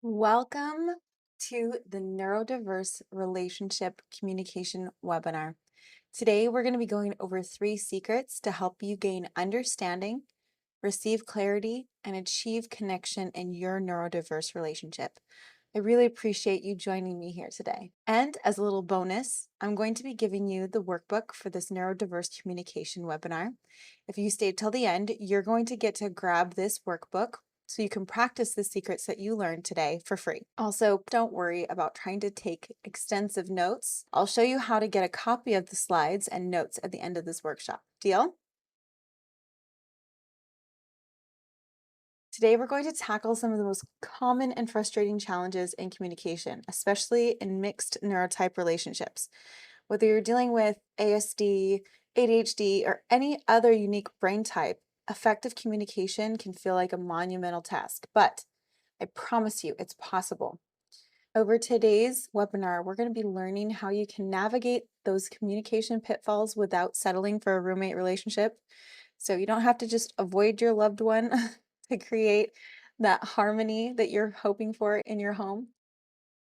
Welcome to the Neurodiverse Relationship Communication webinar. Today, we're going to be going over 3 secrets to help you gain understanding, receive clarity, and achieve connection in your neurodiverse relationship. I really appreciate you joining me here today. And as a little bonus, I'm going to be giving you the workbook for this neurodiverse communication webinar. If you stayed till the end, you're going to get to grab this workbook so you can practice the secrets that you learned today for free. Also, don't worry about trying to take extensive notes. I'll show you how to get a copy of the slides and notes at the end of this workshop. Deal? Today, we're going to tackle some of the most common and frustrating challenges in communication, especially in mixed neurotype relationships. Whether you're dealing with ASD, ADHD, or any other unique brain type, effective communication can feel like a monumental task, but I promise you it's possible. Over today's webinar, we're going to be learning how you can navigate those communication pitfalls without settling for a roommate relationship. So you don't have to just avoid your loved one to create that harmony that you're hoping for in your home.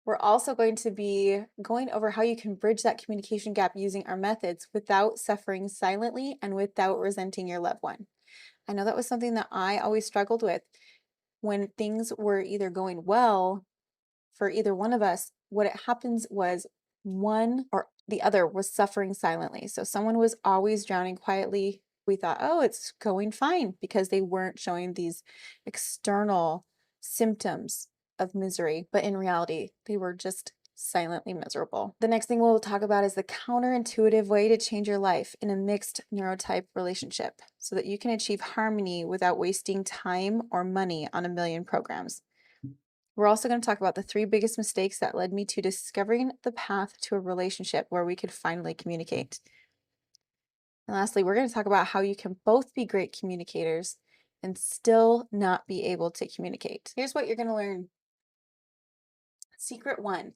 We're also going to be going over how you can bridge that communication gap using our methods without suffering silently and without resenting your loved one. I know that was something that I always struggled with. When things were either going well for either one of us, what it happens was one or the other was suffering silently. So someone was always drowning quietly. We thought, oh, it's going fine because they weren't showing these external symptoms of misery. But in reality, they were just silently miserable. The next thing we'll talk about is the counterintuitive way to change your life in a mixed neurotype relationship so that you can achieve harmony without wasting time or money on a million programs. We're also going to talk about the 3 biggest mistakes that led me to discovering the path to a relationship where we could finally communicate. And lastly, we're going to talk about how you can both be great communicators and still not be able to communicate. Here's what you're going to learn. Secret 1.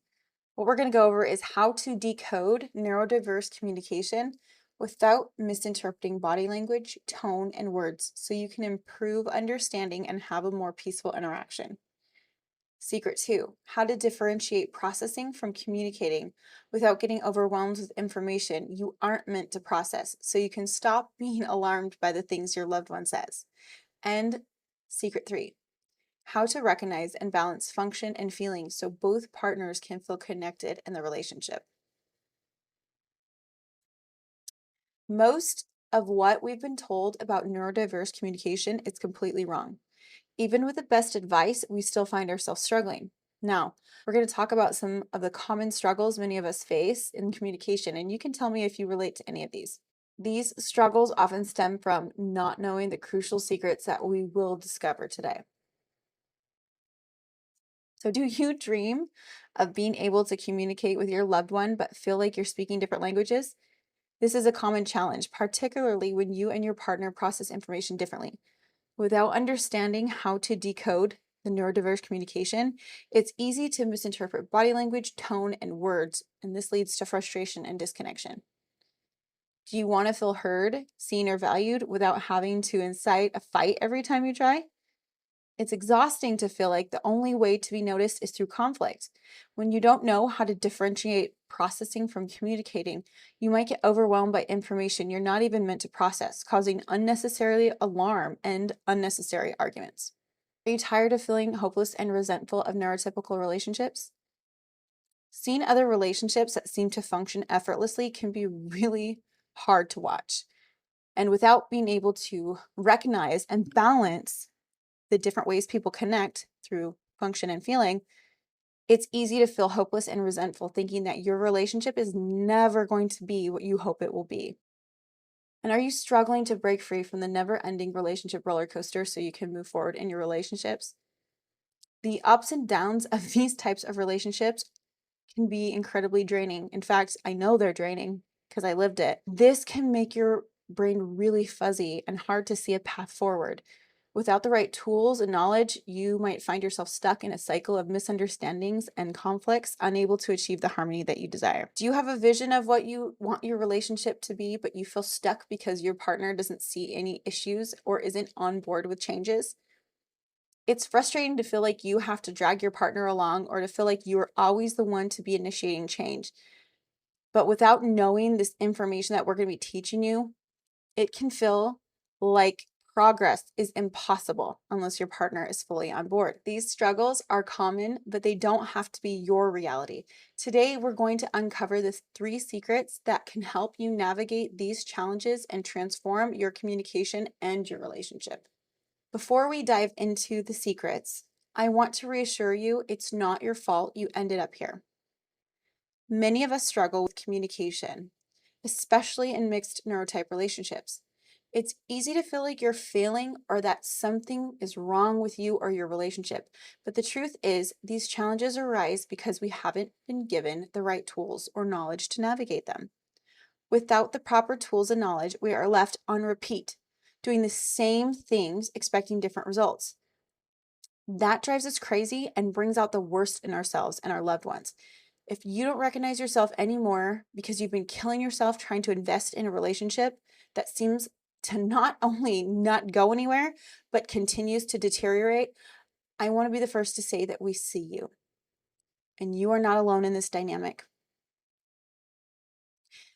What we're going to go over is how to decode neurodiverse communication without misinterpreting body language, tone, and words so you can improve understanding and have a more peaceful interaction. Secret 2, how to differentiate processing from communicating without getting overwhelmed with information you aren't meant to process so you can stop being alarmed by the things your loved one says. And secret 3, how to recognize and balance function and feeling so both partners can feel connected in the relationship. Most of what we've been told about neurodiverse communication is completely wrong. Even with the best advice, we still find ourselves struggling. Now, we're going to talk about some of the common struggles many of us face in communication, and you can tell me if you relate to any of these. These struggles often stem from not knowing the crucial secrets that we will discover today. So, do you dream of being able to communicate with your loved one but feel like you're speaking different languages? This is a common challenge, particularly when you and your partner process information differently. Without understanding how to decode the neurodiverse communication, it's easy to misinterpret body language, tone, and words, and this leads to frustration and disconnection. Do you want to feel heard, seen, or valued without having to incite a fight every time you try? It's exhausting to feel like the only way to be noticed is through conflict. When you don't know how to differentiate processing from communicating, you might get overwhelmed by information you're not even meant to process, causing unnecessary alarm and unnecessary arguments. Are you tired of feeling hopeless and resentful of neurotypical relationships? Seeing other relationships that seem to function effortlessly can be really hard to watch. And without being able to recognize and balance the different ways people connect through function and feeling, it's easy to feel hopeless and resentful, thinking that your relationship is never going to be what you hope it will be. And are you struggling to break free from the never-ending relationship roller coaster so you can move forward in your relationships? The ups and downs of these types of relationships can be incredibly draining. In fact, I know they're draining because I lived it. This can make your brain really fuzzy and hard to see a path forward. Without the right tools and knowledge, you might find yourself stuck in a cycle of misunderstandings and conflicts, unable to achieve the harmony that you desire. Do you have a vision of what you want your relationship to be, but you feel stuck because your partner doesn't see any issues or isn't on board with changes? It's frustrating to feel like you have to drag your partner along or to feel like you are always the one to be initiating change. But without knowing this information that we're going to be teaching you, it can feel like progress is impossible unless your partner is fully on board. These struggles are common, but they don't have to be your reality. Today, we're going to uncover the 3 secrets that can help you navigate these challenges and transform your communication and your relationship. Before we dive into the secrets, I want to reassure you it's not your fault you ended up here. Many of us struggle with communication, especially in mixed neurotype relationships. It's easy to feel like you're failing or that something is wrong with you or your relationship. But the truth is, these challenges arise because we haven't been given the right tools or knowledge to navigate them. Without the proper tools and knowledge, we are left on repeat, doing the same things, expecting different results. That drives us crazy and brings out the worst in ourselves and our loved ones. If you don't recognize yourself anymore because you've been killing yourself trying to invest in a relationship that seems to not only not go anywhere, but continues to deteriorate, I want to be the first to say that we see you. And you are not alone in this dynamic.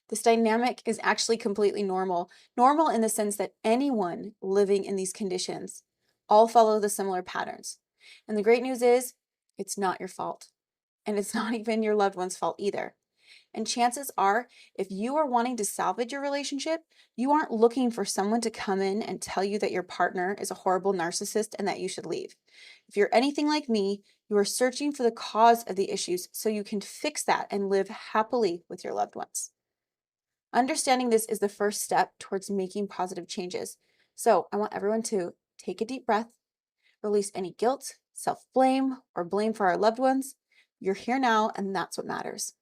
This dynamic is actually completely normal. Normal in the sense that anyone living in these conditions all follow the similar patterns. And the great news is, it's not your fault. And it's not even your loved one's fault either. And chances are, if you are wanting to salvage your relationship, you aren't looking for someone to come in and tell you that your partner is a horrible narcissist and that you should leave. If you're anything like me, you are searching for the cause of the issues so you can fix that and live happily with your loved ones. Understanding this is the first step towards making positive changes. So I want everyone to take a deep breath, release any guilt, self-blame, or blame for our loved ones. You're here now, and that's what matters.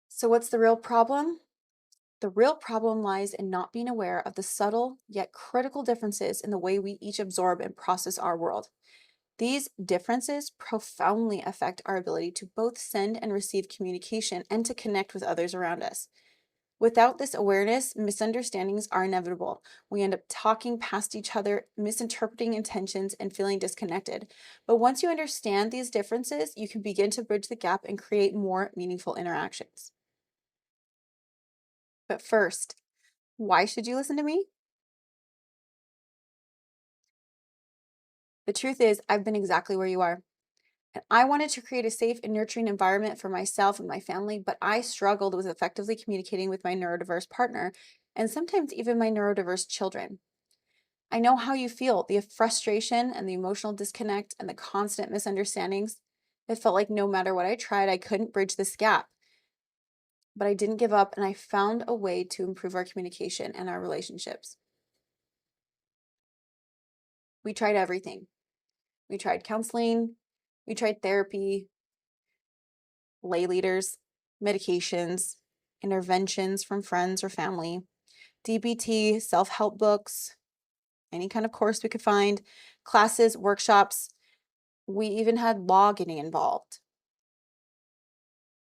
So what's the real problem? The real problem lies in not being aware of the subtle yet critical differences in the way we each absorb and process our world. These differences profoundly affect our ability to both send and receive communication and to connect with others around us. Without this awareness, misunderstandings are inevitable. We end up talking past each other, misinterpreting intentions, and feeling disconnected. But once you understand these differences, you can begin to bridge the gap and create more meaningful interactions. But first, why should you listen to me? The truth is, I've been exactly where you are. And I wanted to create a safe and nurturing environment for myself and my family, but I struggled with effectively communicating with my neurodiverse partner and sometimes even my neurodiverse children. I know how you feel, the frustration and the emotional disconnect and the constant misunderstandings. It felt like no matter what I tried, I couldn't bridge this gap. But I didn't give up and I found a way to improve our communication and our relationships. We tried everything. We tried counseling, we tried therapy, lay leaders, medications, interventions from friends or family, DBT, self-help books, any kind of course we could find, classes, workshops. We even had law getting involved.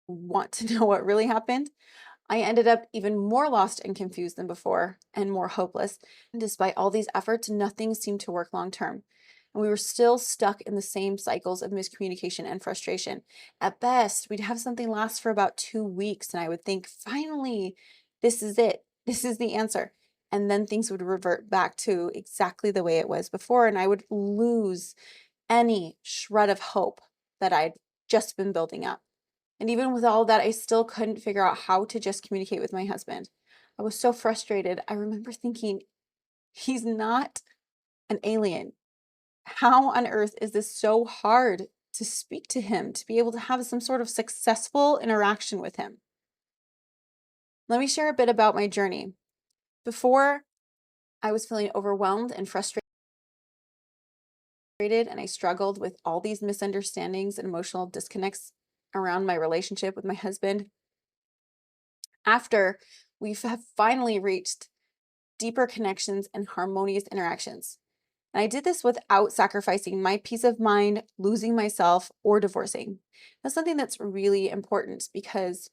Want to know what really happened? I ended up even more lost and confused than before and more hopeless. And despite all these efforts, nothing seemed to work long term. And we were still stuck in the same cycles of miscommunication and frustration. At best, we'd have something last for about 2 weeks, and I would think, finally, this is it. This is the answer. And then things would revert back to exactly the way it was before, and I would lose any shred of hope that I'd just been building up. And even with all that, I still couldn't figure out how to just communicate with my husband. I was so frustrated. I remember thinking, he's not an alien. How on earth is this so hard to speak to him, to be able to have some sort of successful interaction with him? Let me share a bit about my journey. Before, I was feeling overwhelmed and frustrated, and I struggled with all these misunderstandings and emotional disconnects around my relationship with my husband. After we have finally reached deeper connections and harmonious interactions. And I did this without sacrificing my peace of mind, losing myself, or divorcing. That's something that's really important because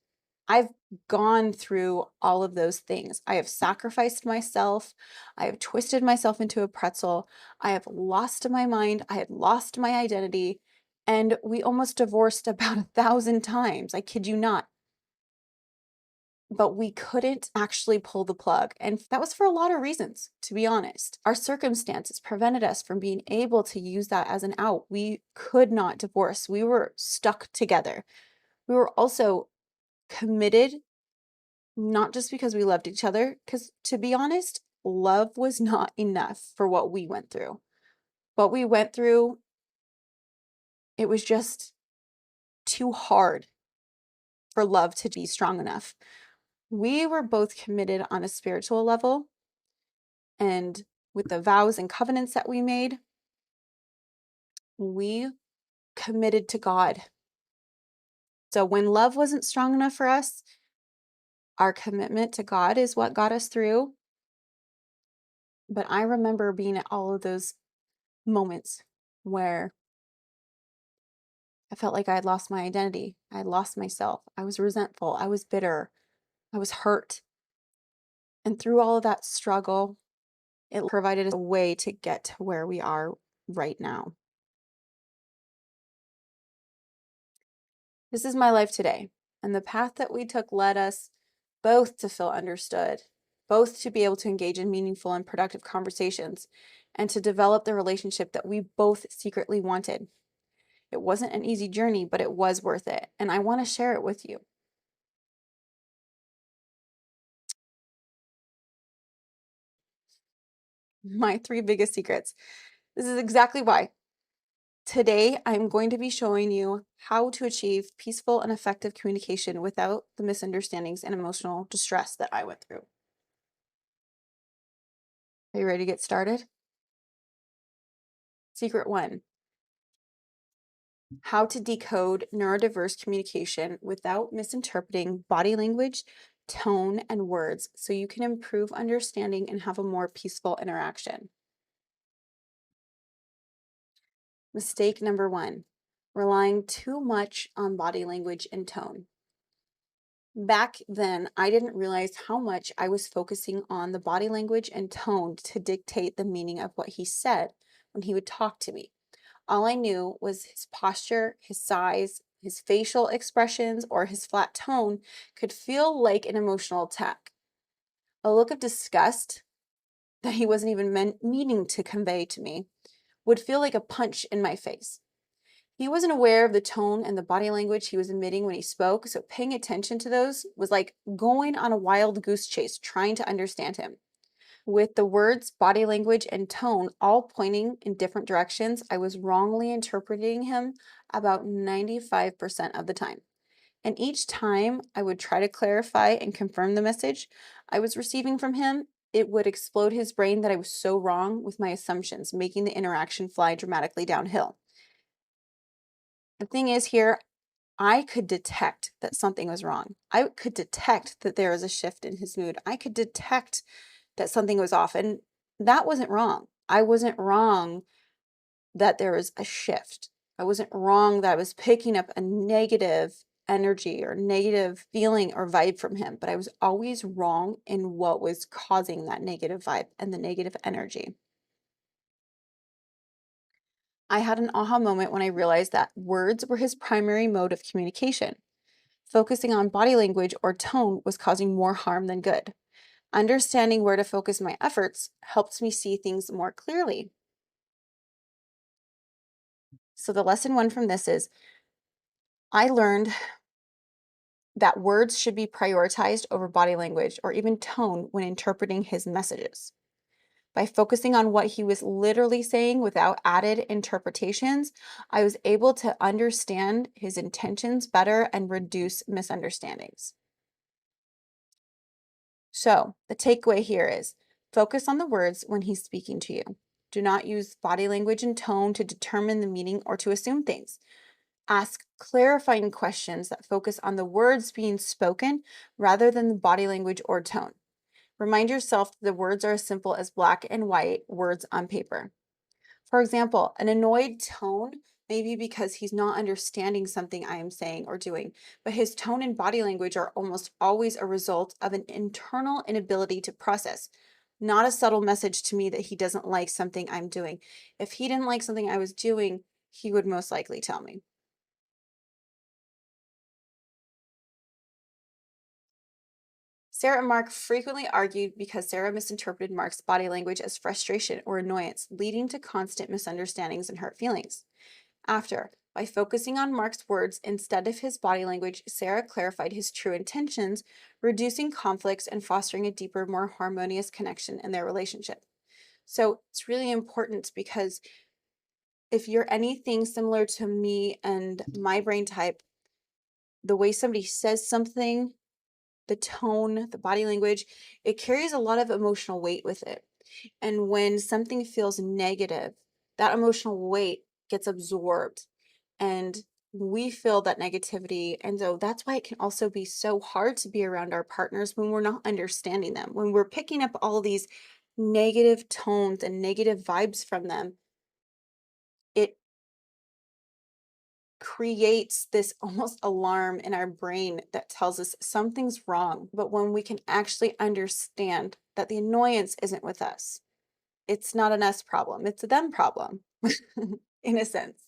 I've gone through all of those things. I have sacrificed myself. I have twisted myself into a pretzel. I have lost my mind. I had lost my identity. And we almost divorced about 1,000 times. I kid you not. But we couldn't actually pull the plug. And that was for a lot of reasons, to be honest. Our circumstances prevented us from being able to use that as an out. We could not divorce. We were stuck together. We were also committed, not just because we loved each other, because to be honest, love was not enough for what we went through. What we went through, it was just too hard for love to be strong enough. We were both committed on a spiritual level, and with the vows and covenants that we made, we committed to God. So when love wasn't strong enough for us, our commitment to God is what got us through. But I remember being at all of those moments where I felt like I had lost my identity. I had lost myself. I was resentful. I was bitter. I was hurt. And through all of that struggle, it provided a way to get to where we are right now. This is my life today. And the path that we took led us both to feel understood, both to be able to engage in meaningful and productive conversations, and to develop the relationship that we both secretly wanted. It wasn't an easy journey, but it was worth it. And I want to share it with you. My 3 biggest secrets. This is exactly why. Today, I'm going to be showing you how to achieve peaceful and effective communication without the misunderstandings and emotional distress that I went through. Are you ready to get started? Secret 1. How to decode neurodiverse communication without misinterpreting body language, tone, and words so you can improve understanding and have a more peaceful interaction. Mistake number 1, relying too much on body language and tone. Back then, I didn't realize how much I was focusing on the body language and tone to dictate the meaning of what he said when he would talk to me. All I knew was his posture, his size, his facial expressions, or his flat tone could feel like an emotional attack. A look of disgust that he wasn't even meaning to convey to me would feel like a punch in my face. He wasn't aware of the tone and the body language he was emitting when he spoke, so paying attention to those was like going on a wild goose chase trying to understand him. With the words, body language, and tone all pointing in different directions, I was wrongly interpreting him about 95% of the time. And each time I would try to clarify and confirm the message I was receiving from him, it would explode his brain that I was so wrong with my assumptions, making the interaction fly dramatically downhill. The thing is here, I could detect that something was wrong. I could detect that there was a shift in his mood. I could detect that something was off, and that wasn't wrong. I wasn't wrong that there was a shift. I wasn't wrong that I was picking up a negative energy or negative feeling or vibe from him, but I was always wrong in what was causing that negative vibe and the negative energy. I had an aha moment when I realized that words were his primary mode of communication. Focusing on body language or tone was causing more harm than good. Understanding where to focus my efforts helps me see things more clearly. So the lesson 1 from this is I learned that words should be prioritized over body language or even tone when interpreting his messages. By focusing on what he was literally saying without added interpretations, I was able to understand his intentions better and reduce misunderstandings. So the takeaway here is focus on the words when he's speaking to you. Do not use body language and tone to determine the meaning or to assume things. Ask clarifying questions that focus on the words being spoken rather than the body language or tone. Remind yourself that the words are as simple as black and white words on paper. For example, an annoyed tone maybe because he's not understanding something I am saying or doing, but his tone and body language are almost always a result of an internal inability to process, not a subtle message to me that he doesn't like something I'm doing. If he didn't like something I was doing, he would most likely tell me. Sarah and Mark frequently argued because Sarah misinterpreted Mark's body language as frustration or annoyance, leading to constant misunderstandings and hurt feelings. After, by focusing on Mark's words instead of his body language, Sarah clarified his true intentions, reducing conflicts and fostering a deeper, more harmonious connection in their relationship. So it's really important because if you're anything similar to me and my brain type, the way somebody says something, the tone, the body language, it carries a lot of emotional weight with it. And when something feels negative, that emotional weight gets absorbed and we feel that negativity. And so that's why it can also be so hard to be around our partners when we're not understanding them, when we're picking up all these negative tones and negative vibes from them. It creates this almost alarm in our brain that tells us something's wrong. But when we can actually understand that the annoyance isn't with us, it's not an us problem, it's a them problem, in a sense.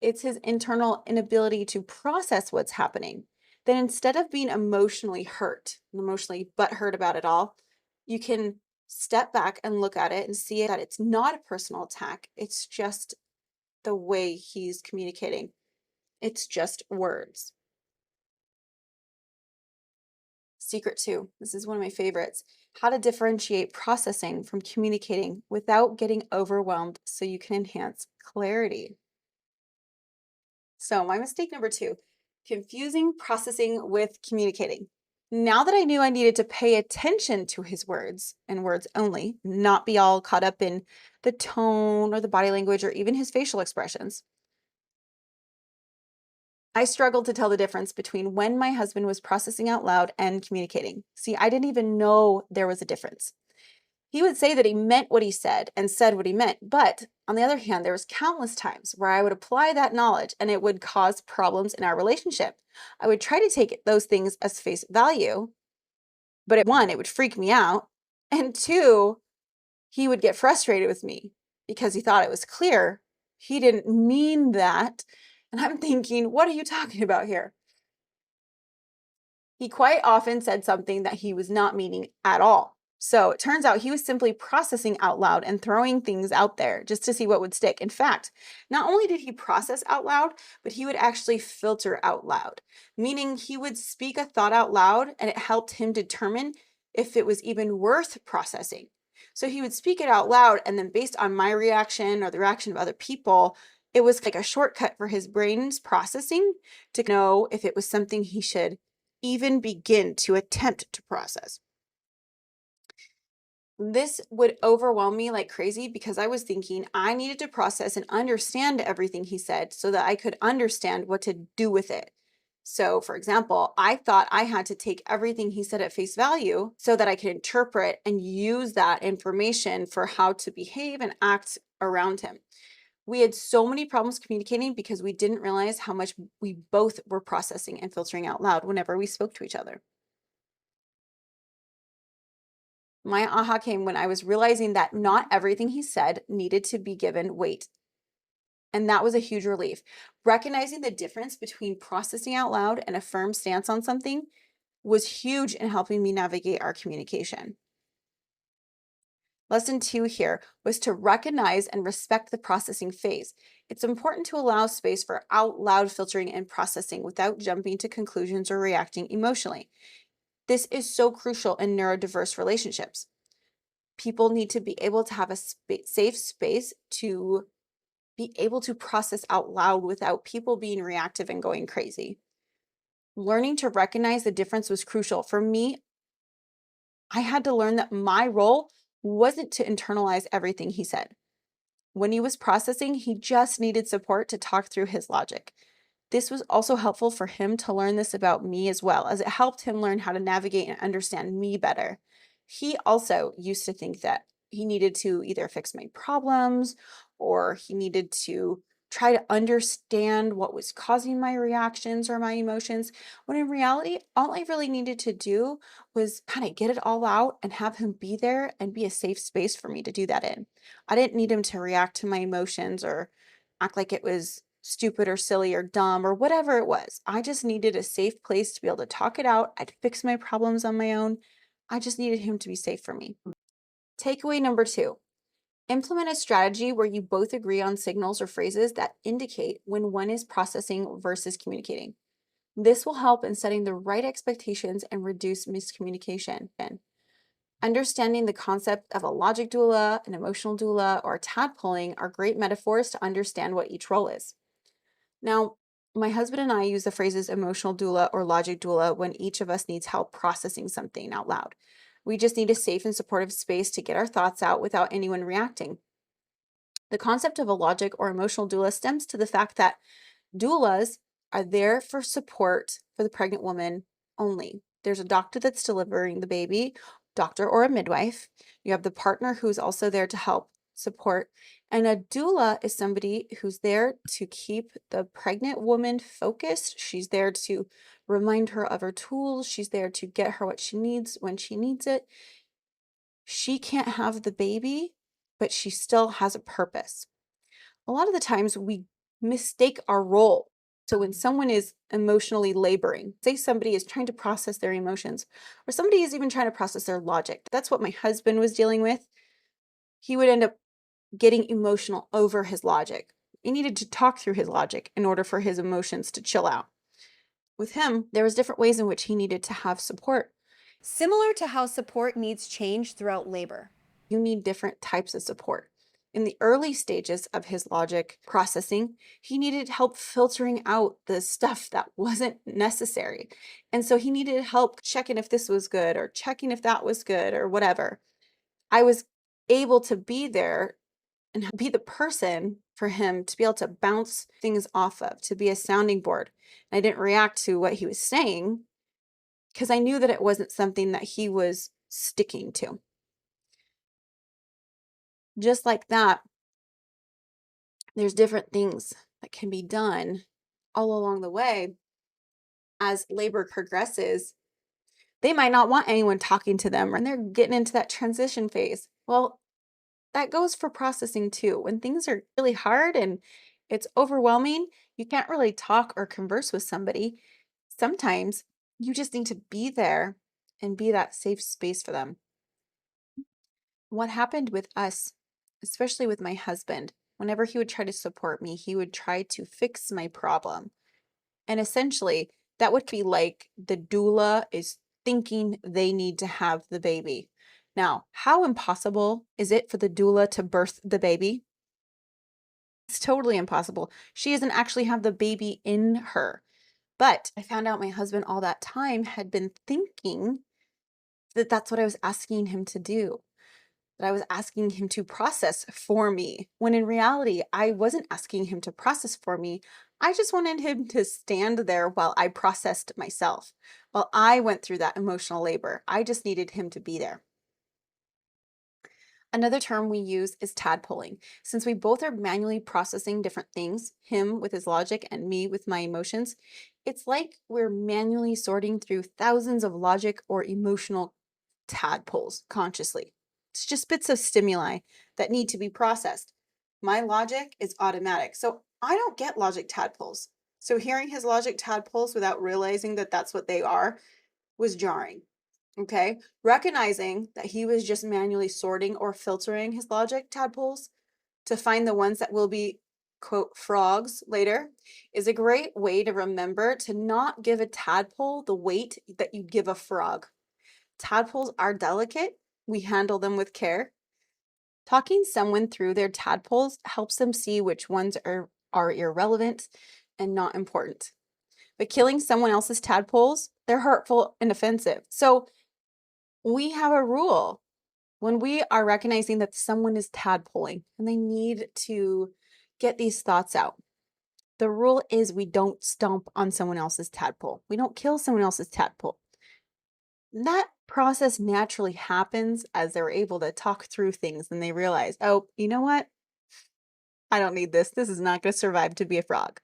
It's his internal inability to process what's happening. Then instead of being emotionally hurt, emotionally butthurt about it all, you can step back and look at it and see that it's not a personal attack. It's just the way he's communicating. It's just words. Secret two, this is one of my favorites. How to differentiate processing from communicating without getting overwhelmed so you can enhance clarity. So, my mistake number two, confusing processing with communicating. Now that I knew I needed to pay attention to his words and words only, not be all caught up in the tone or the body language or even his facial expressions, I struggled to tell the difference between when my husband was processing out loud and communicating. See, I didn't even know there was a difference. He would say that he meant what he said what he meant. But on the other hand, there was countless times where I would apply that knowledge and it would cause problems in our relationship. I would try to take those things as face value, but one, it would freak me out. And two, he would get frustrated with me because he thought it was clear. He didn't mean that. And I'm thinking, what are you talking about here? He quite often said something that he was not meaning at all. So it turns out he was simply processing out loud and throwing things out there just to see what would stick. In fact, not only did he process out loud, but he would actually filter out loud, meaning he would speak a thought out loud and it helped him determine if it was even worth processing. So he would speak it out loud, and then based on my reaction or the reaction of other people, it was like a shortcut for his brain's processing to know if it was something he should even begin to attempt to process. This would overwhelm me like crazy because I was thinking I needed to process and understand everything he said so that I could understand what to do with it. So, for example, I thought I had to take everything he said at face value so that I could interpret and use that information for how to behave and act around him. We had so many problems communicating because we didn't realize how much we both were processing and filtering out loud whenever we spoke to each other. My aha came when I was realizing that not everything he said needed to be given weight. And that was a huge relief. Recognizing the difference between processing out loud and a firm stance on something was huge in helping me navigate our communication. Lesson two here was to recognize and respect the processing phase. It's important to allow space for out loud filtering and processing without jumping to conclusions or reacting emotionally. This is so crucial in neurodiverse relationships. People need to be able to have a safe space to be able to process out loud without people being reactive and going crazy. Learning to recognize the difference was crucial. For me, I had to learn that my role wasn't to internalize everything he said. When he was processing, he just needed support to talk through his logic. This was also helpful for him to learn this about me as well, as it helped him learn how to navigate and understand me better. He also used to think that he needed to either fix my problems or he needed to try to understand what was causing my reactions or my emotions, when in reality, all I really needed to do was kind of get it all out and have him be there and be a safe space for me to do that in. I didn't need him to react to my emotions or act like it was stupid or silly or dumb or whatever it was. I just needed a safe place to be able to talk it out. I'd fix my problems on my own. I just needed him to be safe for me. Takeaway number 2. Implement a strategy where you both agree on signals or phrases that indicate when one is processing versus communicating. This will help in setting the right expectations and reduce miscommunication. Understanding the concept of a logic doula, an emotional doula, or tadpoling are great metaphors to understand what each role is. Now, my husband and I use the phrases emotional doula or logic doula when each of us needs help processing something out loud. We just need a safe and supportive space to get our thoughts out without anyone reacting. The concept of a logic or emotional doula stems to the fact that doulas are there for support for the pregnant woman only. There's a doctor that's delivering the baby, doctor or a midwife. You have the partner who's also there to help support. And a doula is somebody who's there to keep the pregnant woman focused. She's there to remind her of her tools. She's there to get her what she needs when she needs it. She can't have the baby, but she still has a purpose. A lot of the times we mistake our role. So when someone is emotionally laboring, say somebody is trying to process their emotions, or somebody is even trying to process their logic. That's what my husband was dealing with. He would end up getting emotional over his logic. He needed to talk through his logic in order for his emotions to chill out. With him, there was different ways in which he needed to have support. Similar to how support needs change throughout labor. You need different types of support. In the early stages of his logic processing, he needed help filtering out the stuff that wasn't necessary. And so he needed help checking if this was good or checking if that was good or whatever. I was able to be there and be the person for him to be able to bounce things off of, to be a sounding board. And I didn't react to what he was saying because I knew that it wasn't something that he was sticking to. Just like that, there's different things that can be done all along the way as labor progresses. They might not want anyone talking to them, and they're getting into that transition phase. Well, that goes for processing too. When things are really hard and it's overwhelming, you can't really talk or converse with somebody. Sometimes you just need to be there and be that safe space for them. What happened with us, especially with my husband, whenever he would try to support me, he would try to fix my problem. And essentially, that would be like the doula is thinking they need to have the baby. Now, how impossible is it for the doula to birth the baby? It's totally impossible. She doesn't actually have the baby in her. But I found out my husband all that time had been thinking that that's what I was asking him to do, that I was asking him to process for me, when in reality, I wasn't asking him to process for me. I just wanted him to stand there while I processed myself, while I went through that emotional labor. I just needed him to be there. Another term we use is tadpoling. Since we both are manually processing different things, him with his logic and me with my emotions, it's like we're manually sorting through thousands of logic or emotional tadpoles consciously. It's just bits of stimuli that need to be processed. My logic is automatic, so I don't get logic tadpoles. So hearing his logic tadpoles without realizing that that's what they are was jarring. Okay, recognizing that he was just manually sorting or filtering his logic tadpoles to find the ones that will be, quote, frogs later is a great way to remember to not give a tadpole the weight that you'd give a frog. Tadpoles are delicate. We handle them with care. Talking someone through their tadpoles helps them see which ones are irrelevant and not important. But killing someone else's tadpoles, they're hurtful and offensive. So we have a rule when we are recognizing that someone is tadpoling and they need to get these thoughts out. The rule is we don't stomp on someone else's tadpole. We don't kill someone else's tadpole. That process naturally happens as they're able to talk through things and they realize, oh, you know what? I don't need this. This is not going to survive to be a frog.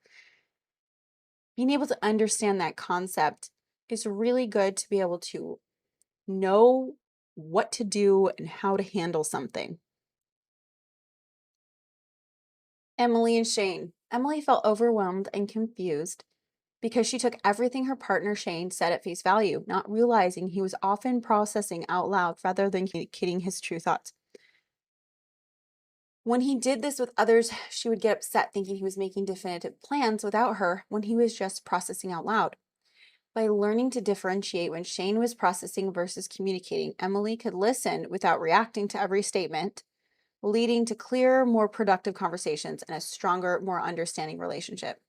Being able to understand that concept is really good to be able to know what to do and how to handle something. Emily and Shane. Emily felt overwhelmed and confused because she took everything her partner Shane said at face value, not realizing he was often processing out loud rather than communicating his true thoughts. When he did this with others, she would get upset thinking he was making definitive plans without her when he was just processing out loud. By learning to differentiate when Shane was processing versus communicating, Emily could listen without reacting to every statement, leading to clearer, more productive conversations and a stronger, more understanding relationship.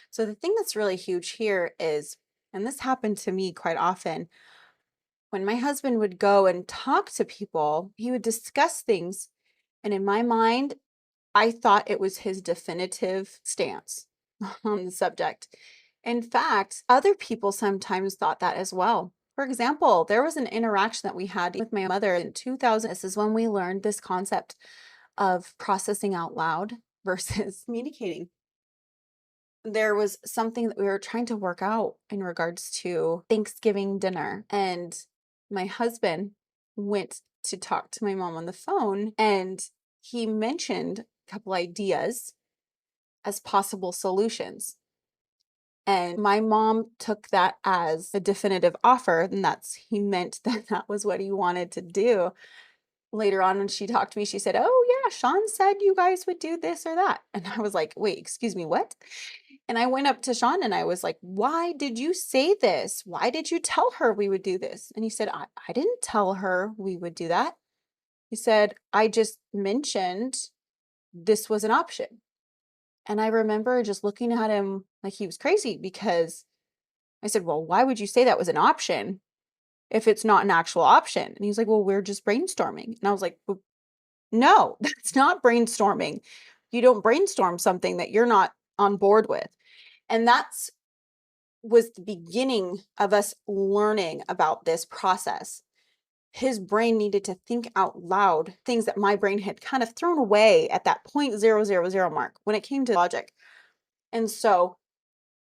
So the thing that's really huge here is, and this happened to me quite often, when my husband would go and talk to people, he would discuss things. And in my mind, I thought it was his definitive stance on the subject. In fact, other people sometimes thought that as well. For example, there was an interaction that we had with my mother in 2000. This is when we learned this concept of processing out loud versus communicating. There was something that we were trying to work out in regards to Thanksgiving dinner, and my husband went to talk to my mom on the phone, and he mentioned a couple ideas as possible solutions. And my mom took that as a definitive offer, and he meant that that was what he wanted to do. Later on, when she talked to me, she said, "Oh, yeah, Sean said you guys would do this or that." And I was like, "Wait, excuse me, what?" And I went up to Sean and I was like, "Why did you say this? Why did you tell her we would do this?" And he said, I didn't tell her we would do that. He said, "I just mentioned this was an option." And I remember just looking at him like he was crazy because I said, "Well, why would you say that was an option if it's not an actual option?" And he's like, "Well, we're just brainstorming." And I was like, "Well, no, that's not brainstorming. You don't brainstorm something that you're not on board with." And that's was the beginning of us learning about this process. His brain needed to think out loud things that my brain had kind of thrown away at that 0.000 mark when it came to logic. And so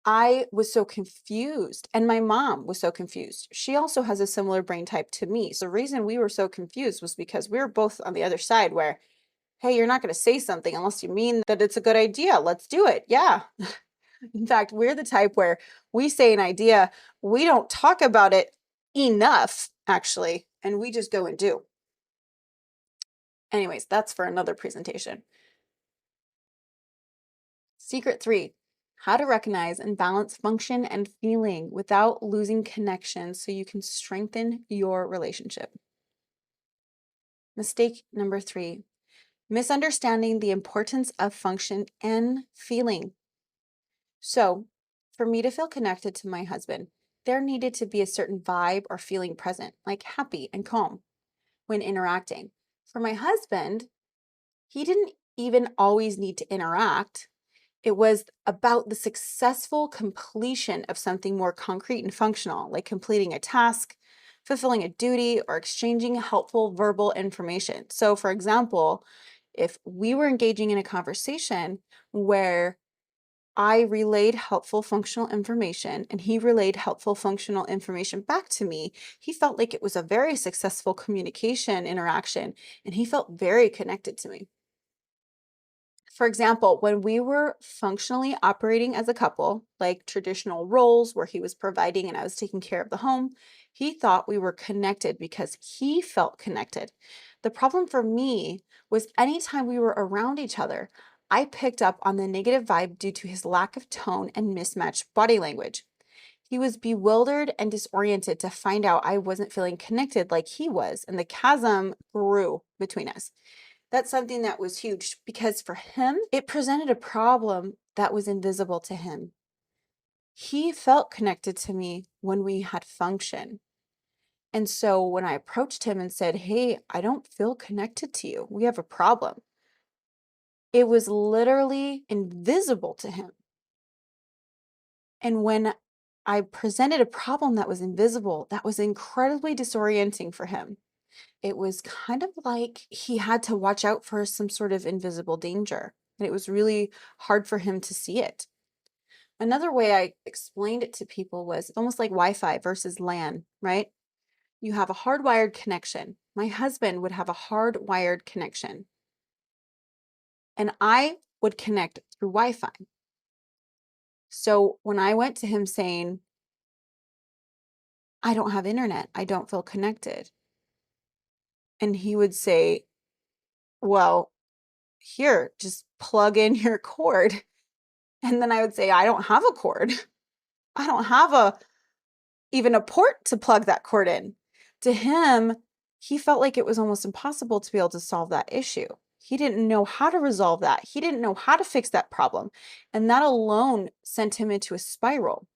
I was so confused, and my mom was so confused. She also has a similar brain type to me. So the reason we were so confused was because we were both on the other side where, hey, you're not going to say something unless you mean that it's a good idea. Let's do it. Yeah. In fact, we're the type where we say an idea, we don't talk about it enough, actually, and we just go and do. Anyways, that's for another presentation. Secret 3, how to recognize and balance function and feeling without losing connection so you can strengthen your relationship. Mistake number 3, misunderstanding the importance of function and feeling. So, for me to feel connected to my husband, there needed to be a certain vibe or feeling present, like happy and calm when interacting. For my husband, he didn't even always need to interact. It was about the successful completion of something more concrete and functional, like completing a task, fulfilling a duty, or exchanging helpful verbal information. So, for example, if we were engaging in a conversation where I relayed helpful functional information and he relayed helpful functional information back to me, he felt like it was a very successful communication interaction and he felt very connected to me. For example, when we were functionally operating as a couple, like traditional roles where he was providing and I was taking care of the home, he thought we were connected because he felt connected. The problem for me was anytime we were around each other, I picked up on the negative vibe due to his lack of tone and mismatched body language. He was bewildered and disoriented to find out I wasn't feeling connected like he was, and the chasm grew between us. That's something that was huge because for him, it presented a problem that was invisible to him. He felt connected to me when we had function. And so when I approached him and said, "Hey, I don't feel connected to you. We have a problem," it was literally invisible to him. And when I presented a problem that was invisible, that was incredibly disorienting for him. It was kind of like he had to watch out for some sort of invisible danger. And it was really hard for him to see it. Another way I explained it to people was almost like Wi-Fi versus LAN, right? You have a hardwired connection. My husband would have a hardwired connection, and I would connect through Wi-Fi. So when I went to him saying, I don't have internet, I don't feel connected, and he would say, well, here, just plug in your cord. And then I would say, I don't have a cord. I don't have even a port to plug that cord in. To him, he felt like it was almost impossible to be able to solve that issue. He didn't know how to resolve that. He didn't know how to fix that problem. And that alone sent him into a spiral.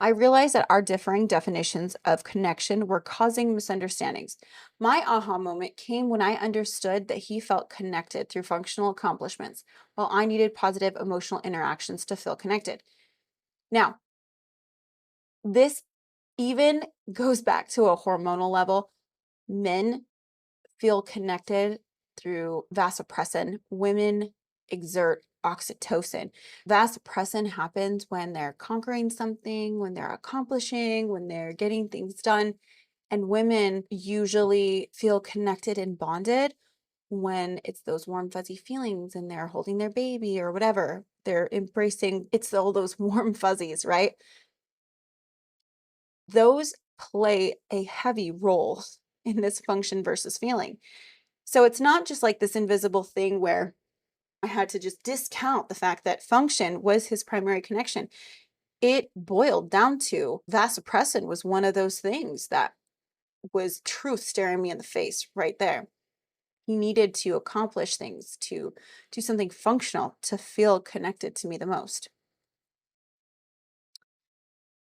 I realized that our differing definitions of connection were causing misunderstandings. My aha moment came when I understood that he felt connected through functional accomplishments, while I needed positive emotional interactions to feel connected. Now, this even goes back to a hormonal level. Men feel connected through vasopressin. Women exert oxytocin. Vasopressin happens when they're conquering something, when they're accomplishing, when they're getting things done. And women usually feel connected and bonded when it's those warm, fuzzy feelings and they're holding their baby or whatever. They're embracing, it's all those warm fuzzies, right? Those play a heavy role in this function versus feeling. So it's not just like this invisible thing where I had to just discount the fact that function was his primary connection. It boiled down to vasopressin was one of those things that was truth staring me in the face right there. He needed to accomplish things, to do something functional, to feel connected to me the most.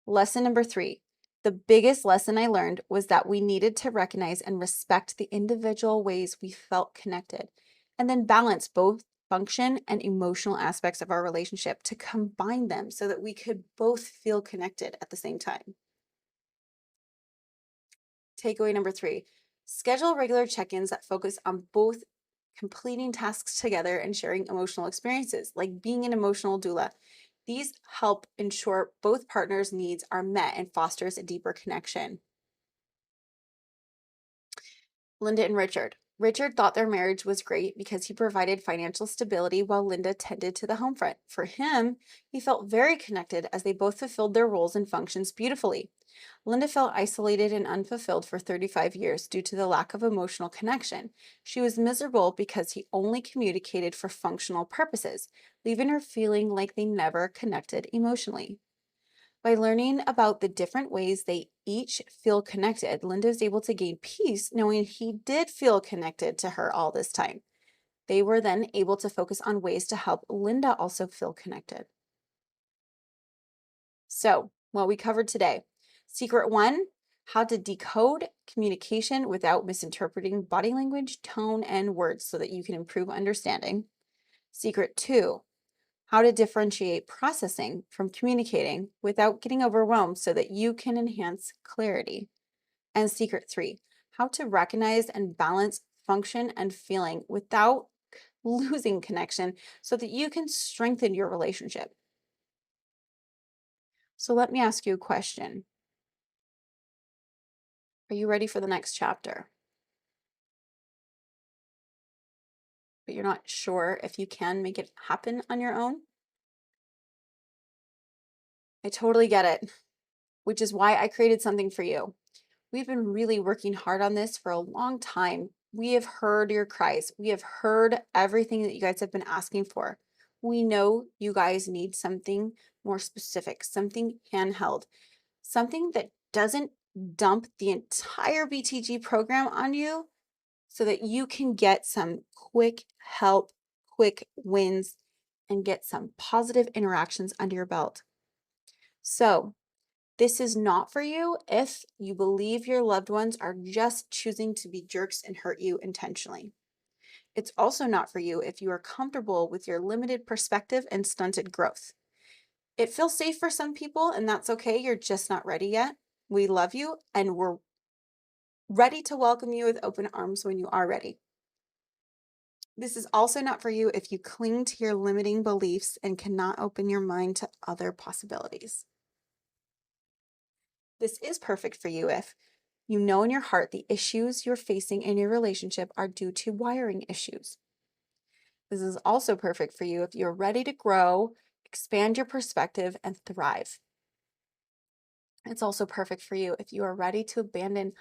Lesson number 3. The biggest lesson I learned was that we needed to recognize and respect the individual ways we felt connected, and then balance both function and emotional aspects of our relationship to combine them so that we could both feel connected at the same time. Takeaway number 3. Schedule regular check-ins that focus on both completing tasks together and sharing emotional experiences, like being an emotional doula. These help ensure both partners' needs are met and fosters a deeper connection. Linda and Richard. Richard thought their marriage was great because he provided financial stability while Linda tended to the home front. For him, he felt very connected as they both fulfilled their roles and functions beautifully. Linda felt isolated and unfulfilled for 35 years due to the lack of emotional connection. She was miserable because he only communicated for functional purposes, leaving her feeling like they never connected emotionally. By learning about the different ways they each feel connected, Linda is able to gain peace knowing he did feel connected to her all this time. They were then able to focus on ways to help Linda also feel connected. So, what we covered today. Secret 1, how to decode communication without misinterpreting body language, tone, and words so that you can improve understanding. Secret 2, how to differentiate processing from communicating without getting overwhelmed so that you can enhance clarity. And secret 3, how to recognize and balance function and feeling without losing connection so that you can strengthen your relationship. So let me ask you a question. Are you ready for the next chapter? But you're not sure if you can make it happen on your own? I totally get it, which is why I created something for you. We've been really working hard on this for a long time. We have heard your cries. We have heard everything that you guys have been asking for. We know you guys need something more specific, something handheld, something that doesn't dump the entire BTG program on you so that you can get some quick help, quick wins, and get some positive interactions under your belt. So, this is not for you if you believe your loved ones are just choosing to be jerks and hurt you intentionally. It's also not for you if you are comfortable with your limited perspective and stunted growth. It feels safe for some people, and that's okay. You're just not ready yet. We love you, and we're ready to welcome you with open arms when you are ready. This is also not for you if you cling to your limiting beliefs and cannot open your mind to other possibilities. This is perfect for you if you know in your heart the issues you're facing in your relationship are due to wiring issues. This is also perfect for you if you're ready to grow, expand your perspective, and thrive. It's also perfect for you if you are ready to abandon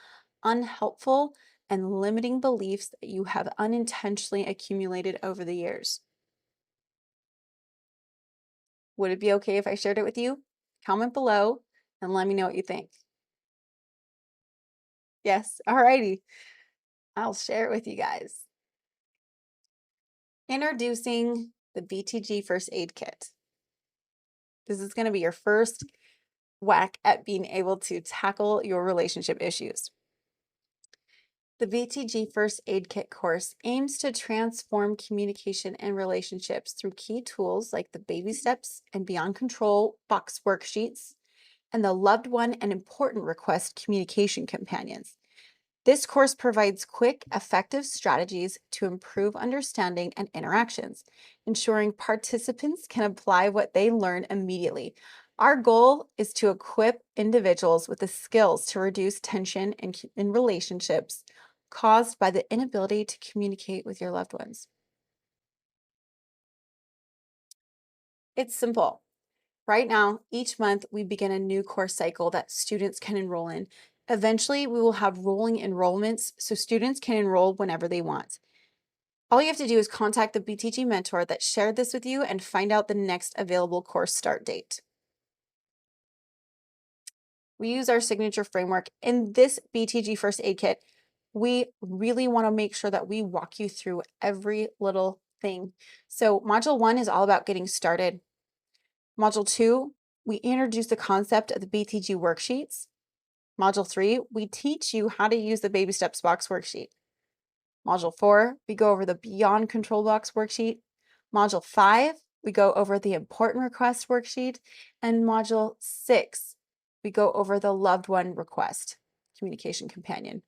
unhelpful and limiting beliefs that you have unintentionally accumulated over the years. Would it be okay if I shared it with you? Comment below and let me know what you think. Yes, alrighty. I'll share it with you guys. Introducing the BTG First Aid Kit. This is going to be your first whack at being able to tackle your relationship issues. The BTG First Aid Kit course aims to transform communication and relationships through key tools like the baby steps and beyond control box worksheets and the loved one and important request communication companions. This course provides quick, effective strategies to improve understanding and interactions, ensuring participants can apply what they learn immediately. Our goal is to equip individuals with the skills to reduce tension in relationships caused by the inability to communicate with your loved ones. It's simple. Right now, each month we begin a new course cycle that students can enroll in. Eventually, we will have rolling enrollments so students can enroll whenever they want. All you have to do is contact the BTG mentor that shared this with you and find out the next available course start date. We use our signature framework in this BTG First Aid Kit. We really want to make sure that we walk you through every little thing. So module 1 is all about getting started. Module 2, we introduce the concept of the BTG worksheets. Module 3, we teach you how to use the baby steps box worksheet. Module 4, we go over the beyond control box worksheet. Module 5, we go over the important request worksheet. And module 6, we go over the loved one request communication companion.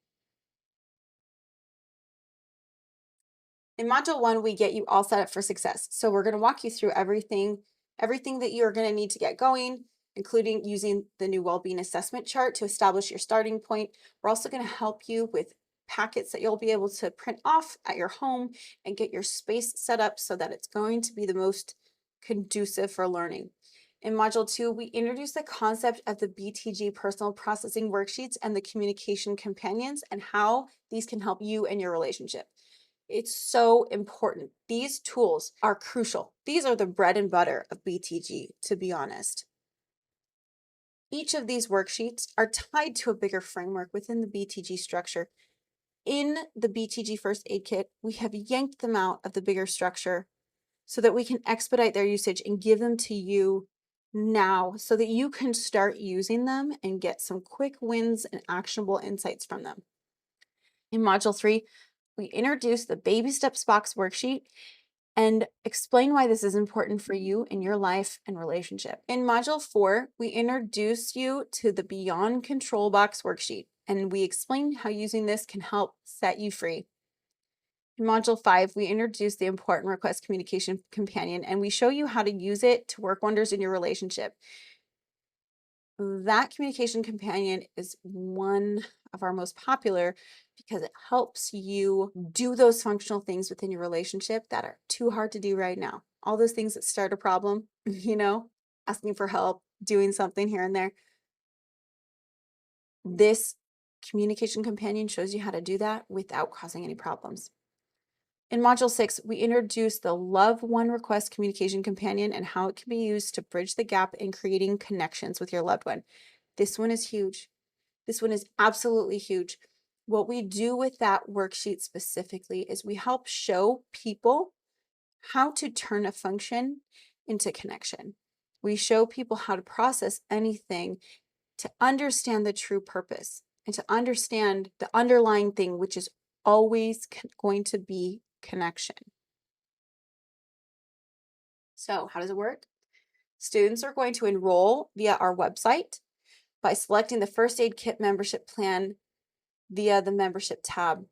In module 1, we get you all set up for success. So we're going to walk you through everything that you're going to need to get going, including using the new well-being assessment chart to establish your starting point. We're also going to help you with packets that you'll be able to print off at your home and get your space set up so that it's going to be the most conducive for learning. In module 2, we introduce the concept of the BTG personal processing worksheets and the communication companions and how these can help you and your relationship. It's so important. These tools are crucial. These are the bread and butter of BTG, to be honest. Each of these worksheets are tied to a bigger framework within the BTG structure. In the BTG First Aid Kit, we have yanked them out of the bigger structure so that we can expedite their usage and give them to you now so that you can start using them and get some quick wins and actionable insights from them. In Module 3, we introduce the Baby Steps Box worksheet and explain why this is important for you in your life and relationship. In Module 4, we introduce you to the Beyond Control Box worksheet, and we explain how using this can help set you free. In Module 5, we introduce the Important Request Communication Companion, and we show you how to use it to work wonders in your relationship. That communication companion is one of our most popular because it helps you do those functional things within your relationship that are too hard to do right now. All those things that start a problem, asking for help, doing something here and there. This communication companion shows you how to do that without causing any problems. In Module 6, we introduce the Love One Request Communication Companion and how it can be used to bridge the gap in creating connections with your loved one. This one is huge. This one is absolutely huge. What we do with that worksheet specifically is we help show people how to turn a function into connection. We show people how to process anything to understand the true purpose and to understand the underlying thing, which is always going to be connection. So how does it work? Students are going to enroll via our website by selecting the First Aid Kit membership plan via the membership tab.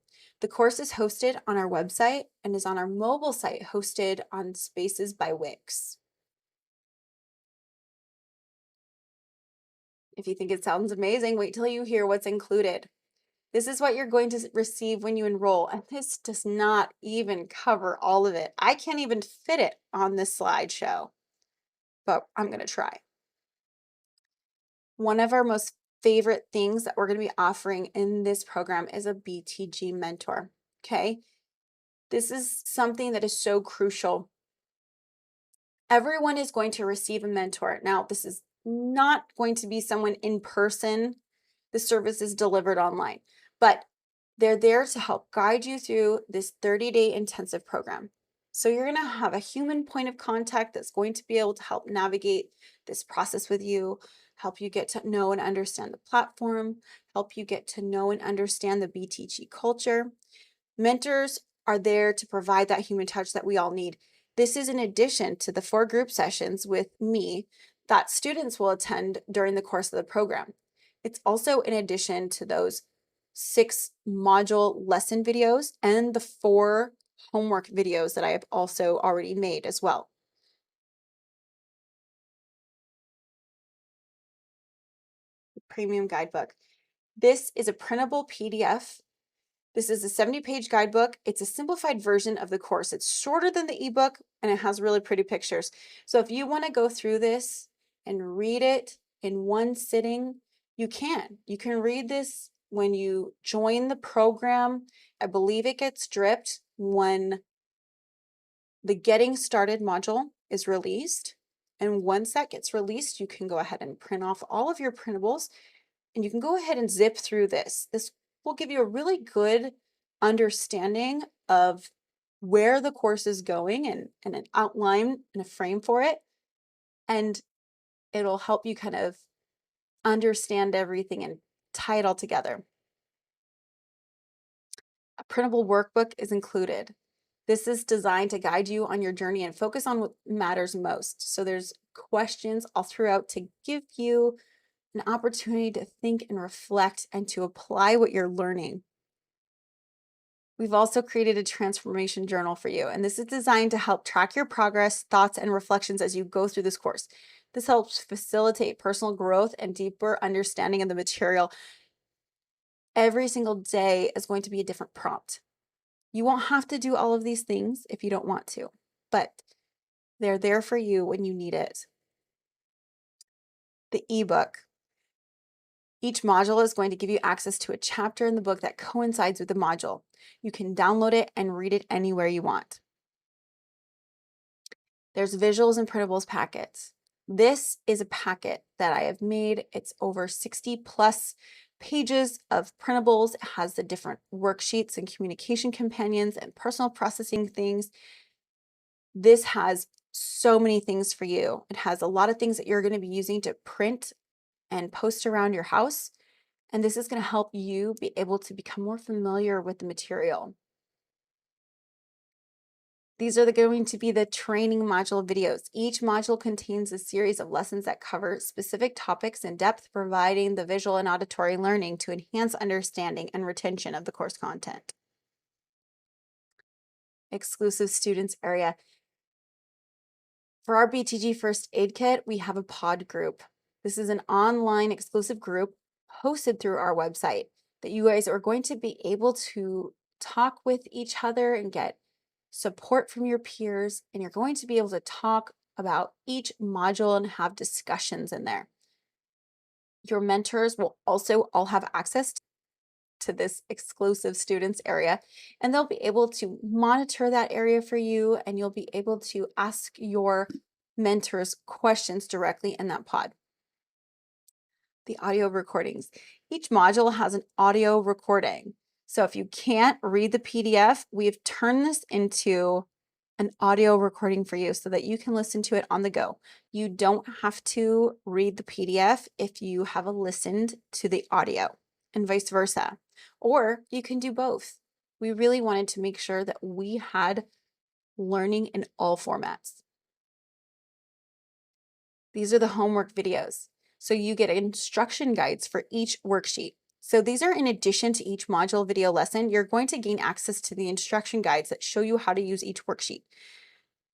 The course is hosted on our website and is on our mobile site hosted on Spaces by Wix. If you think it sounds amazing, wait till you hear what's included. This is what you're going to receive when you enroll, and this does not even cover all of it. I can't even fit it on this slideshow, but I'm going to try. One of our most favorite things that we're going to be offering in this program is a BTG mentor, okay? This is something that is so crucial. Everyone is going to receive a mentor. Now, this is not going to be someone in person. The service is delivered online, but they're there to help guide you through this 30-day intensive program. So you're going to have a human point of contact that's going to be able to help navigate this process with you, help you get to know and understand the platform, help you get to know and understand the BTG culture. Mentors are there to provide that human touch that we all need. This is in addition to the 4 group sessions with me that students will attend during the course of the program. It's also in addition to those 6 module lesson videos and the 4 homework videos that I have also already made as well. The premium guidebook. This is a printable PDF. This is a 70-page guidebook. It's a simplified version of the course. It's shorter than the ebook and it has really pretty pictures. So if you want to go through this and read it in one sitting, you can. You can read this when you join the program. I believe it gets dripped when the Getting Started module is released. And once that gets released, you can go ahead and print off all of your printables and you can go ahead and zip through this. This will give you a really good understanding of where the course is going and an outline and a frame for it. And it'll help you kind of understand everything and tie it all together. A printable workbook is included. This is designed to guide you on your journey and focus on what matters most. So there's questions all throughout to give you an opportunity to think and reflect and to apply what you're learning. We've also created a transformation journal for you, and this is designed to help track your progress, thoughts, and reflections as you go through this course. This helps facilitate personal growth and deeper understanding of the material. Every single day is going to be a different prompt. You won't have to do all of these things if you don't want to, but they're there for you when you need it. The ebook. Each module is going to give you access to a chapter in the book that coincides with the module. You can download it and read it anywhere you want. There's visuals and printables packets. This is a packet that I have made. It's over 60 plus pages of printables. It has the different worksheets and communication companions and personal processing things. This has so many things for you. It has a lot of things that you're going to be using to print and post around your house. And this is going to help you be able to become more familiar with the material. These are going to be the training module videos. Each module contains a series of lessons that cover specific topics in depth, providing the visual and auditory learning to enhance understanding and retention of the course content. Exclusive students area. For our BTG First Aid Kit, we have a pod group. This is an online exclusive group hosted through our website that you guys are going to be able to talk with each other and get support from your peers, and you're going to be able to talk about each module and have discussions in there. Your mentors will also all have access to this exclusive students area, and they'll be able to monitor that area for you, and you'll be able to ask your mentors questions directly in that pod. The audio recordings. Each module has an audio recording. So if you can't read the PDF, we've turned this into an audio recording for you so that you can listen to it on the go. You don't have to read the PDF if you have listened to the audio, and vice versa. Or you can do both. We really wanted to make sure that we had learning in all formats. These are the homework videos. So you get instruction guides for each worksheet. So these are in addition to each module video lesson. You're going to gain access to the instruction guides that show you how to use each worksheet.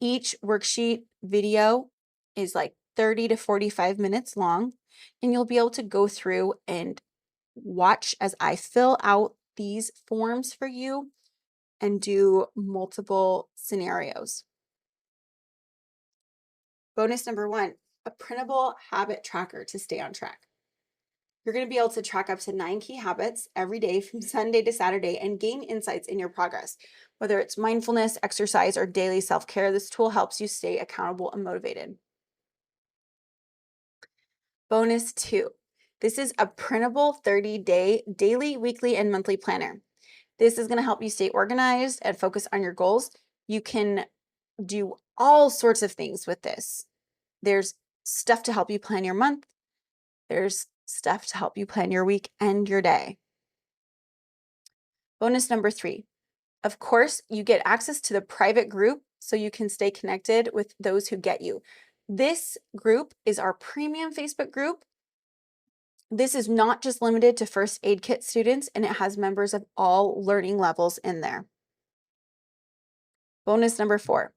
Each worksheet video is like 30 to 45 minutes long, and you'll be able to go through and watch as I fill out these forms for you and do multiple scenarios. Bonus number 1, a printable habit tracker to stay on track. You're going to be able to track up to 9 key habits every day from Sunday to Saturday and gain insights in your progress. Whether it's mindfulness, exercise, or daily self-care, this tool helps you stay accountable and motivated. Bonus 2. This is a printable 30-day daily, weekly, and monthly planner. This is going to help you stay organized and focus on your goals. You can do all sorts of things with this. There's stuff to help you plan your month. There's stuff to help you plan your week and your day. Bonus number 3. Of course, you get access to the private group so you can stay connected with those who get you. This group is our premium Facebook group. This is not just limited to first aid kit students, and it has members of all learning levels in there. Bonus number 4,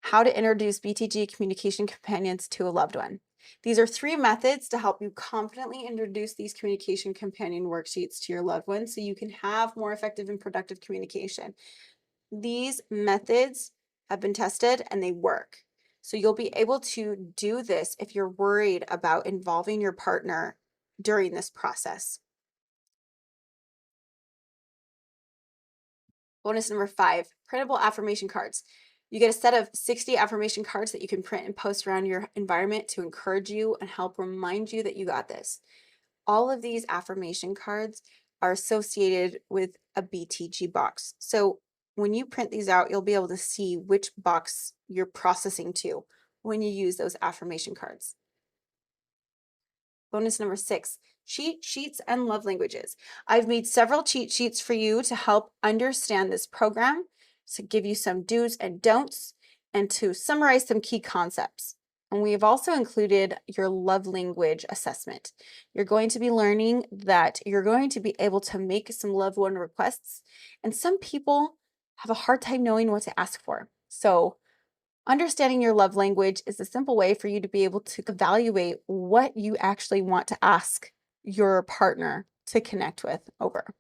how to introduce BTG communication companions to a loved one. These are 3 methods to help you confidently introduce these communication companion worksheets to your loved one so you can have more effective and productive communication. These methods have been tested and they work. So you'll be able to do this if you're worried about involving your partner during this process. Bonus number 5, printable affirmation cards. You get a set of 60 affirmation cards that you can print and post around your environment to encourage you and help remind you that you got this. All of these affirmation cards are associated with a BTG box. So when you print these out, you'll be able to see which box you're processing to when you use those affirmation cards. Bonus number 6, cheat sheets and love languages. I've made several cheat sheets for you to help understand this program, to give you some do's and don'ts, and to summarize some key concepts. And we have also included your love language assessment. You're going to be learning that you're going to be able to make some loved one requests, and some people have a hard time knowing what to ask for. So understanding your love language is a simple way for you to be able to evaluate what you actually want to ask your partner to connect with over.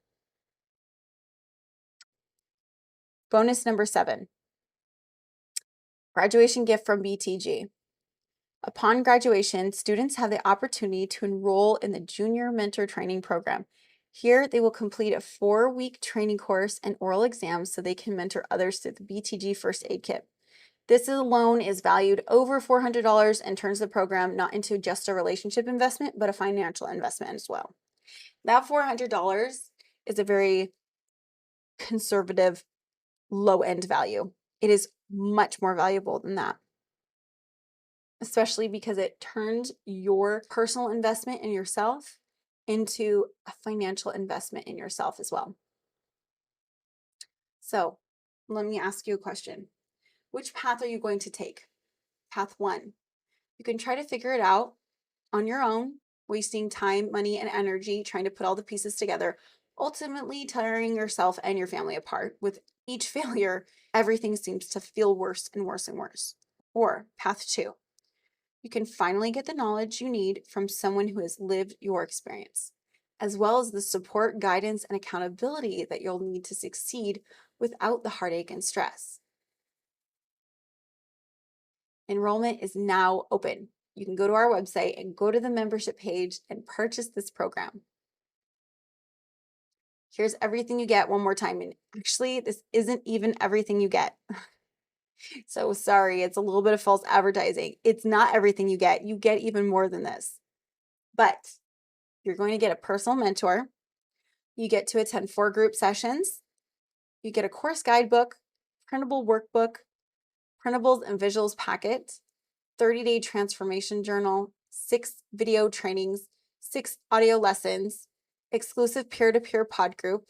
Bonus number 7, graduation gift from BTG. Upon graduation, students have the opportunity to enroll in the Junior Mentor Training Program. Here, they will complete a 4-week training course and oral exams so they can mentor others through the BTG First Aid Kit. This alone is valued over $400 and turns the program not into just a relationship investment, but a financial investment as well. That $400 is a very conservative, low-end value. It is much more valuable than that, especially because it turns your personal investment in yourself into a financial investment in yourself as well. So let me ask you a question. Which path are you going to take? Path 1. You can try to figure it out on your own, wasting time, money, and energy trying to put all the pieces together, ultimately tearing yourself and your family apart. With each failure, everything seems to feel worse and worse and worse. Or path 2, you can finally get the knowledge you need from someone who has lived your experience, as well as the support, guidance, and accountability that you'll need to succeed without the heartache and stress. Enrollment is now open. You can go to our website and go to the membership page and purchase this program. Here's everything you get one more time. And actually, this isn't even everything you get. So sorry, it's a little bit of false advertising. It's not everything you get. You get even more than this. But you're going to get a personal mentor. You get to attend 4 group sessions. You get a course guidebook, printable workbook, printables and visuals packet, 30-day transformation journal, 6 video trainings, 6 audio lessons, exclusive peer-to-peer pod group,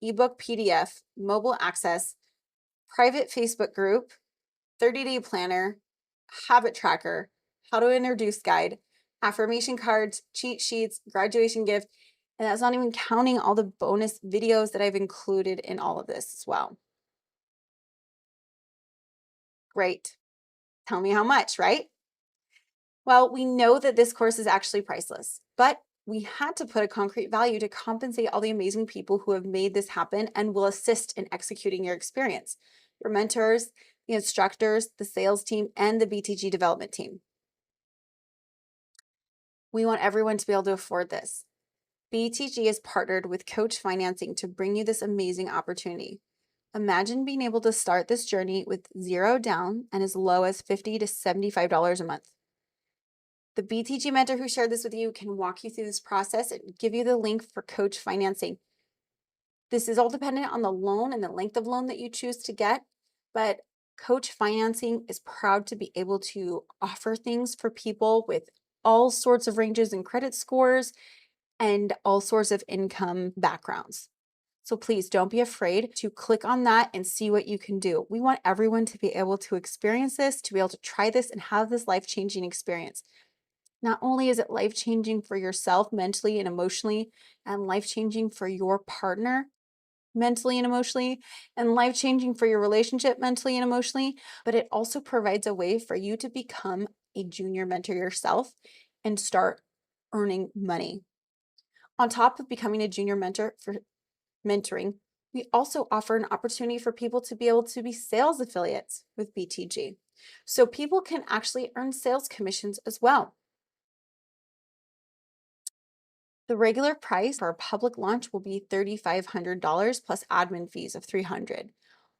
ebook PDF, mobile access, private Facebook group, 30-day planner, habit tracker, how to introduce guide, affirmation cards, cheat sheets, graduation gift, And that's not even counting all the bonus videos that I've included in all of this as well. Great. Tell me how much, right? Well, we know that this course is actually priceless, but we had to put a concrete value to compensate all the amazing people who have made this happen and will assist in executing your experience. Your mentors, the instructors, the sales team, and the BTG development team. We want everyone to be able to afford this. BTG is partnered with Coach Financing to bring you this amazing opportunity. Imagine being able to start this journey with zero down and as low as $50 to $75 a month. The BTG mentor who shared this with you can walk you through this process and give you the link for Coach Financing. This is all dependent on the loan and the length of loan that you choose to get, but Coach Financing is proud to be able to offer things for people with all sorts of ranges and credit scores and all sorts of income backgrounds. So please don't be afraid to click on that and see what you can do. We want everyone to be able to experience this, to be able to try this and have this life-changing experience. Not only is it life-changing for yourself mentally and emotionally, and life-changing for your partner mentally and emotionally, and life-changing for your relationship mentally and emotionally, but it also provides a way for you to become a junior mentor yourself and start earning money. On top of becoming a junior mentor for mentoring, we also offer an opportunity for people to be able to be sales affiliates with BTG. So people can actually earn sales commissions as well. The regular price for our public launch will be $3,500 plus admin fees of $300.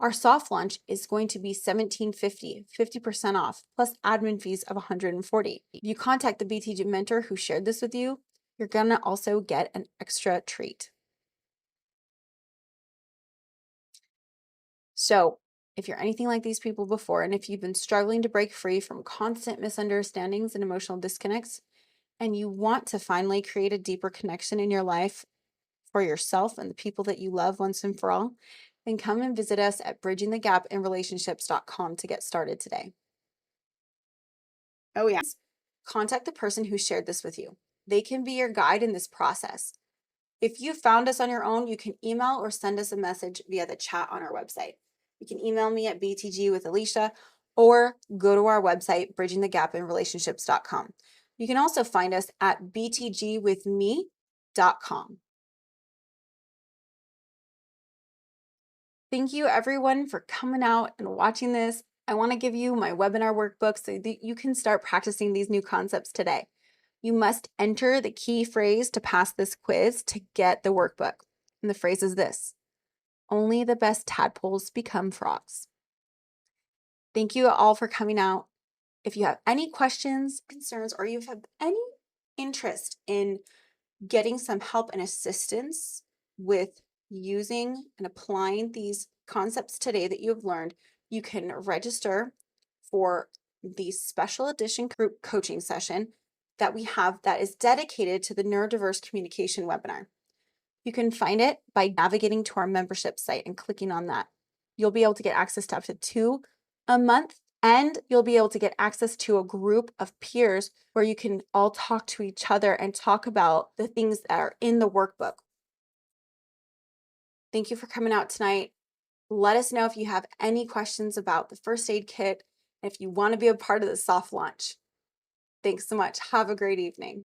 Our soft launch is going to be $1,750, 50% off, plus admin fees of $140. If you contact the BTG mentor who shared this with you, you're gonna also get an extra treat. So, if you're anything like these people before, and if you've been struggling to break free from constant misunderstandings and emotional disconnects, and you want to finally create a deeper connection in your life for yourself and the people that you love once and for all, then come and visit us at bridgingthegapinrelationships.com to get started today. Oh, yeah. Contact the person who shared this with you. They can be your guide in this process. If you found us on your own, you can email or send us a message via the chat on our website. You can email me at btgwithalicia or go to our website, bridgingthegapinrelationships.com. You can also find us at btgwithme.com. Thank you everyone for coming out and watching this. I want to give you my webinar workbook so that you can start practicing these new concepts today. You must enter the key phrase to pass this quiz to get the workbook. And the phrase is this: only the best tadpoles become frogs. Thank you all for coming out. If you have any questions, concerns, or you have any interest in getting some help and assistance with using and applying these concepts today that you have learned, you can register for the special edition group coaching session that we have that is dedicated to the neurodiverse communication webinar. You can find it by navigating to our membership site and clicking on that. You'll be able to get access to up to 2 a month, and you'll be able to get access to a group of peers where you can all talk to each other and talk about the things that are in the workbook. Thank you for coming out tonight. Let us know if you have any questions about the first aid kit, if you want to be a part of the soft launch. Thanks so much. Have a great evening.